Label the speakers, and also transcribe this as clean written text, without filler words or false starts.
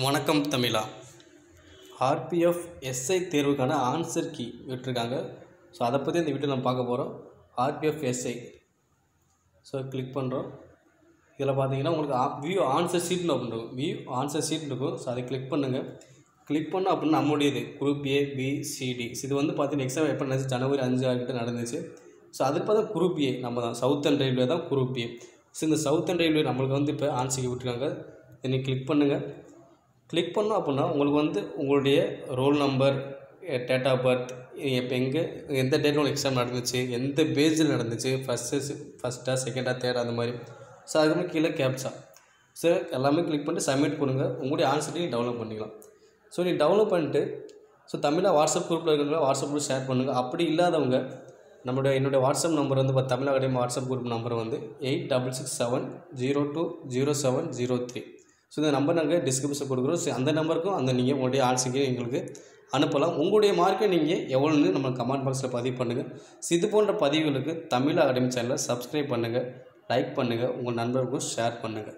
Speaker 1: வணக்கம் தமிழா. RPF SI தேர்வுக்கான answer key விட்டுருக்காங்க. ஸோ அதை பற்றி இந்த வீடியோ நம்ம பார்க்க போகிறோம். ஆர்பிஎஃப் எஸ்ஐ ஸோ கிளிக் பண்ணுறோம். இதில் பார்த்தீங்கன்னா உங்களுக்கு வியூ ஆன்சர் ஷீட்னு இருக்கும். வியூ ஆன்சர் ஷீட் இருக்கும். ஸோ அதை கிளிக் பண்ணுங்கள். கிளிக் பண்ணோம் அப்படின்னா நம்முடையது குரூப் ஏ பி சிடி. இது வந்து பார்த்தீங்கன்னா எக்ஸாம் எப்போ நடந்துச்சு, ஜனவரி 5 கிட்ட நடந்துச்சு. ஸோ அதுக்கு பார்த்தா குரூப் ஏ நம்ம தான் சவுத்தர்ன் ரயில்வே தான் குரூப் ஏ. ஸோ இந்த சவுத்தர்ன் ரயில்வே நம்மளுக்கு வந்து இப்போ ஆன்சர் கீ விட்டுருக்காங்க. இதை கிளிக் பண்ணுங்கள். கிளிக் பண்ணோம் அப்படின்னா உங்களுக்கு வந்து உங்களுடைய roll number, date of birth, இப்போ எந்த டேட்டில் உங்களுக்கு எக்ஸாம் நடந்துச்சு, எந்த பேஜில் நடந்துச்சு, ஃபஸ்ட்டா செகண்டா தேர்ட் அந்த மாதிரி. ஸோ அதுக்கு கீழே கேப்சா. ஸோ எல்லாமே கிளிக் பண்ணிட்டு சப்மிட் கொடுங்க. உங்களுடைய ஆன்சர் நீங்கள் டவுன்லோட் பண்ணிக்கலாம். ஸோ நீங்கள் டவுன்லோட் பண்ணிட்டு தமிழாக வாட்ஸ்அப் குரூப்பில் இருக்கிறவங்க வாட்ஸ்அப் குரூப் ஷேர் பண்ணுங்கள். அப்படி இல்லாதவங்க என்னுடைய வாட்ஸ்அப் நம்பர் வந்து இப்போ Tamil academy WhatsApp group number வந்து 8667020703. ஸோ இந்த நம்பர் நாங்கள் டிஸ்கிரிப்ஷன் கொடுக்குறோம். ஸோ அந்த நம்பருக்கும் நீங்கள் உங்களுடைய ஆன்சருக்கு எங்களுக்கு அனுப்பலாம். உங்களுடைய மார்க்கை நீங்கள் எவ்வளோன்னு நம்ம கமெண்ட் பாக்ஸில் பதிவு பண்ணுங்கள். இது போன்ற பதிவுகளுக்கு தமிழ் அகாடமி சேனலை சப்ஸ்கிரைப் பண்ணுங்கள், லைக் பண்ணுங்கள், உங்கள் நண்பர்களுக்கும் ஷேர் பண்ணுங்கள்.